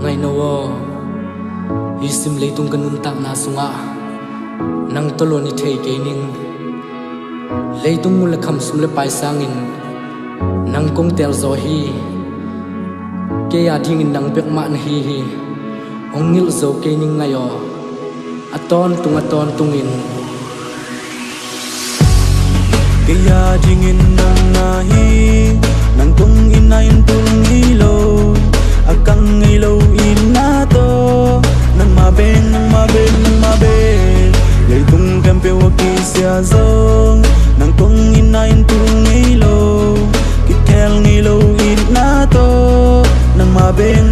Ngay nawo isim leitung kanun tak na sunga nang tolo ni thei keining leitung mul kham sum le pai sangin nang kong tel zo hi ke ya thing in nang bek ma na hi ongil zo keining ngayo aton tungin ke ya dingin nang nahi nang kong inain tung hilo akang ilo inato nang mabeng leitung kampe waki sia zong nang kong inain tung hilo kitel ngilo inato nang mabeng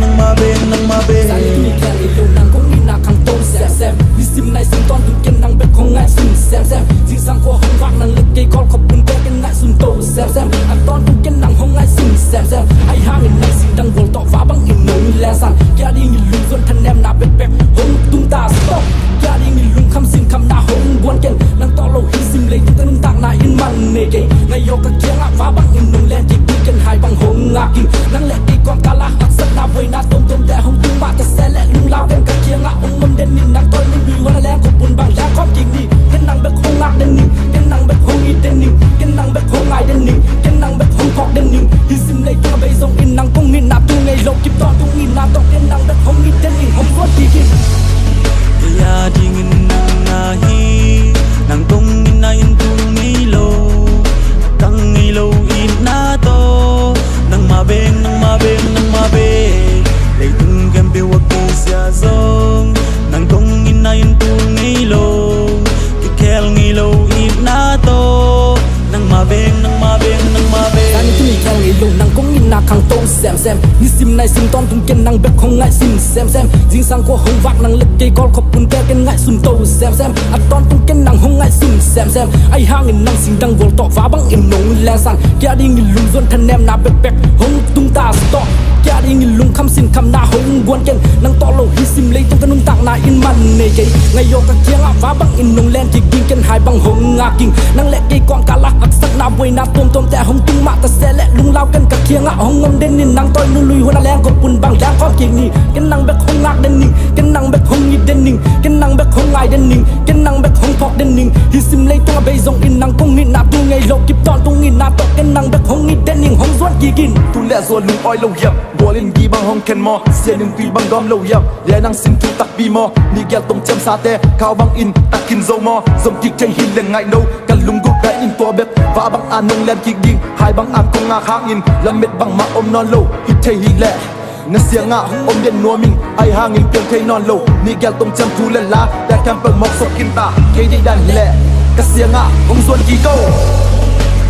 Sali tu ikan ilo nang kong ina kang tom sem Lisim nai sim ton tu ken nang bek kong ngai sim sem Jing sang ko hong wak nang lik kei kol khop bun ke ken ngai sim to sem Aton tu ken nang hong ngai sim sem Ai hang in nai sim dang gol tok fa bang in nong lesan Kya di ngi lung zon than nem na bek hong tung ta stop Kya di ngi lung kham sim kham na hong guan ken Nang to lo hi sim lei tu kan tak na in man ne ke Ngai yo ka kia nga fa bang in nong len ki ken hai bang hong nga king Nang lek kei kon kala hak sat na voi na tom te hong tung ma ta se le lung lao ken ka kia nga ong mom den nin nang toy ni bi wana le ko bun bang ya kom king ni ken nang bek hong ngak den ning ken nang bek hong i den ning ken nang bek hong ngai den ning ken nang bek hong kok den ning hi sim lei tu bei zong in nang kong nin na tu ngai lo kip to tu nin na to ken nang bek hong i den ning hong rot ki kin ya dingin nang nahi nang kong inain tung hilo kang ilo inato nang mabeng leitung kampe waki sia zong nang kong inain tung hilo kikel ngilo inato nang mabeng Sani tu ikan ilo nang kong ina kang tom sem Ni sim nai sim ton tung ken nang bek hong ngai sim sem Jing sang ko hong wak nang lik kei kol khop bun ke ken ngai sum to sem Aton tung ken nang hong ngai sim sem Ai hang in nang sing dang gol tok fa bang in nong lesan Kya di ngi lung zon than nem na bek hong tung ta stop Kya di ngi lung kham sim kham na hong guan ken Nang to lo hi sim lei tung kanun tak na in man ne ke Ngai yo ka kia nga fa bang in nong len ki ken hai bang hong nga king Nang lek kei kon kala ak sak na voi na tom te hong tung ma ta se le lung lao ken ka kia nga hong ngom den nin nang toy nu lui hona leng ko pun bang ya kom king ni ken nang bek hong ngak den ning ken nang bek hong i den ning ken nang bek hong ngai den ning ken nang bek hong phok den ning hi sim lei tung bei zong in nang kong nin na tu ngai lo kip ton tung in na to ken nang bek hong i den ning hong zot ki kin tu lẹ rồi lung oi lâu yam bolin gi bang hong ken mo sia ning tui bang gom lâu yam le nang sim tu tak bi mo ni gel tong chem sa te kao bang in takin zo mo zong ki chei hin leng ngai no kan lung gu ga in to bek va bang anong len ki ding hai bang an kong nga khang in lam met bang ma om non lo hit thei hi le na sia nga om den no ming ai hang in pen thei non lo ni gel tong chem tu le la da kam pang mok sok kin ta ke di dan le ka sia nga hong zuan ki go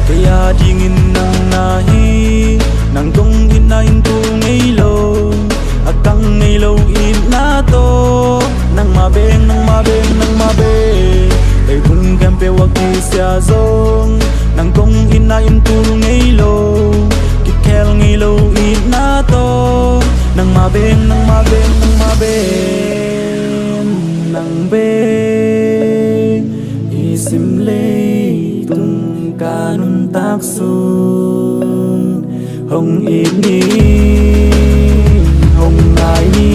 kaya dingin nang nahi nang kong inain tung hilo akang ilo inato nang mabeng leitung kampe waki sia zong nang kong inain tung hilo kikel ngilo inato nang mabeng nang be isim leitung kanun taksun hong ini hong ngai ni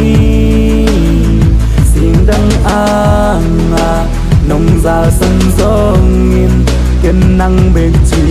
sing dang anga nong za san zong in ken nang bek chi